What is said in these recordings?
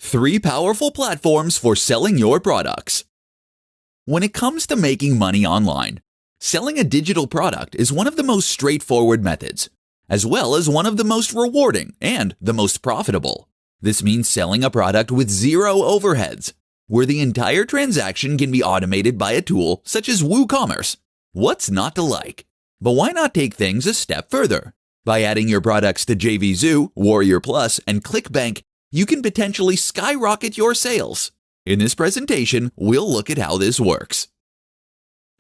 3 powerful platforms for selling your products. When it comes to making money online, selling a digital product is one of the most straightforward methods, as well as one of the most rewarding and the most profitable. This means selling a product with zero overheads, where the entire transaction can be automated by a tool such as WooCommerce. What's not to like? But why not take things a step further? By adding your products to JVZoo, Warrior Plus, and ClickBank, you can potentially skyrocket your sales. In this presentation, we'll look at how this works.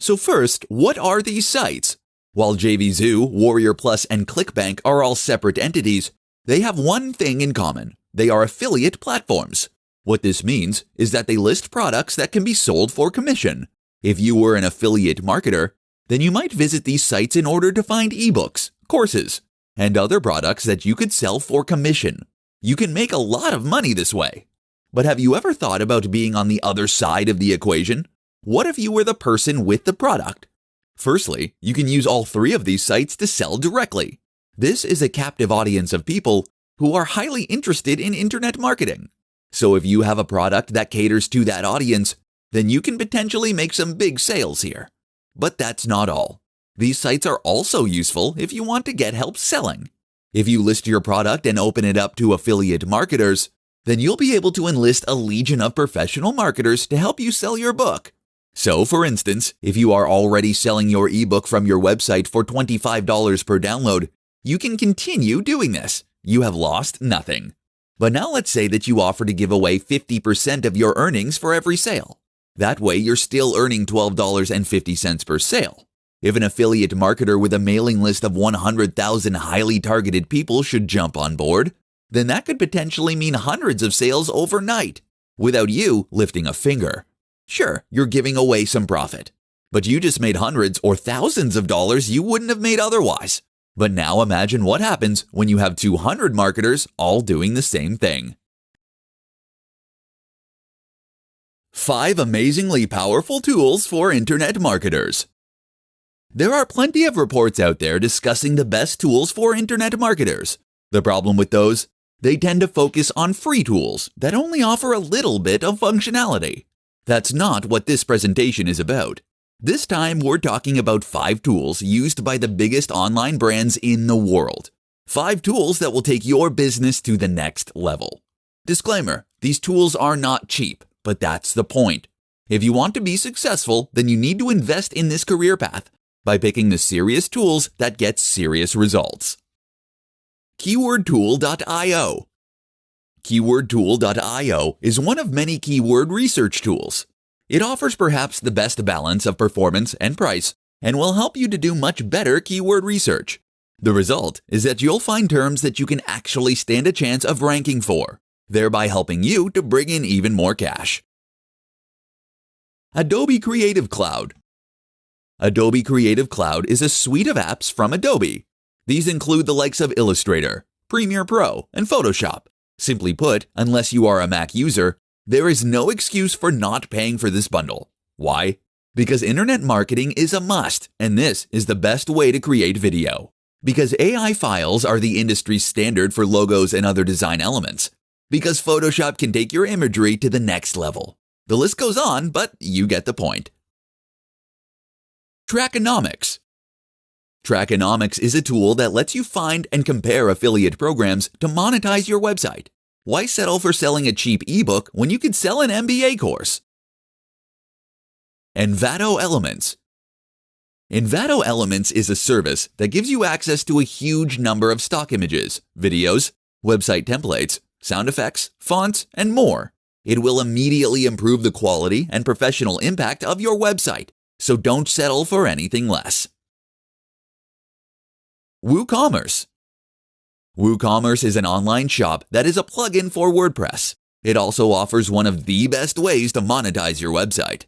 So first, what are these sites? While JVZoo, Warrior Plus, and ClickBank are all separate entities, they have one thing in common. They are affiliate platforms. What this means is that they list products that can be sold for commission. If you were an affiliate marketer, then you might visit these sites in order to find ebooks, courses, and other products that you could sell for commission. You can make a lot of money this way. But have you ever thought about being on the other side of the equation? What if you were the person with the product? Firstly, you can use all 3 of these sites to sell directly. This is a captive audience of people who are highly interested in internet marketing. So if you have a product that caters to that audience, then you can potentially make some big sales here. But that's not all. These sites are also useful if you want to get help selling. If you list your product and open it up to affiliate marketers, then you'll be able to enlist a legion of professional marketers to help you sell your book. So, for instance, if you are already selling your ebook from your website for $25 per download, you can continue doing this. You have lost nothing. But now let's say that you offer to give away 50% of your earnings for every sale. That way, you're still earning $12.50 per sale. If an affiliate marketer with a mailing list of 100,000 highly targeted people should jump on board, then that could potentially mean hundreds of sales overnight, without you lifting a finger. Sure, you're giving away some profit, but you just made hundreds or thousands of dollars you wouldn't have made otherwise. But now imagine what happens when you have 200 marketers all doing the same thing. 5 amazingly powerful tools for internet marketers. There are plenty of reports out there discussing the best tools for internet marketers. The problem with those? They tend to focus on free tools that only offer a little bit of functionality. That's not what this presentation is about. This time we're talking about 5 tools used by the biggest online brands in the world. 5 tools that will take your business to the next level. Disclaimer, these tools are not cheap, but that's the point. If you want to be successful, then you need to invest in this career path by picking the serious tools that get serious results. KeywordTool.io. KeywordTool.io is one of many keyword research tools. It offers perhaps the best balance of performance and price and will help you to do much better keyword research. The result is that you'll find terms that you can actually stand a chance of ranking for, thereby helping you to bring in even more cash. Adobe Creative Cloud. Adobe Creative Cloud is a suite of apps from Adobe. These include the likes of Illustrator, Premiere Pro, and Photoshop. Simply put, unless you are a Mac user, there is no excuse for not paying for this bundle. Why? Because internet marketing is a must, and this is the best way to create video. Because AI files are the industry standard for logos and other design elements. Because Photoshop can take your imagery to the next level. The list goes on, but you get the point. Trackonomics. Trackonomics is a tool that lets you find and compare affiliate programs to monetize your website. Why settle for selling a cheap ebook when you could sell an MBA course? Envato Elements. Envato Elements is a service that gives you access to a huge number of stock images, videos, website templates, sound effects, fonts, and more. It will immediately improve the quality and professional impact of your website, so don't settle for anything less. WooCommerce. WooCommerce is an online shop that is a plugin for WordPress. It also offers one of the best ways to monetize your website.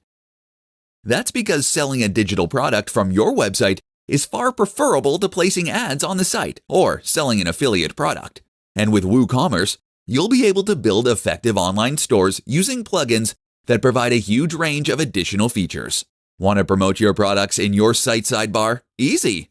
That's because selling a digital product from your website is far preferable to placing ads on the site or selling an affiliate product. And with WooCommerce, you'll be able to build effective online stores using plugins that provide a huge range of additional features. Want to promote your products in your site sidebar? Easy!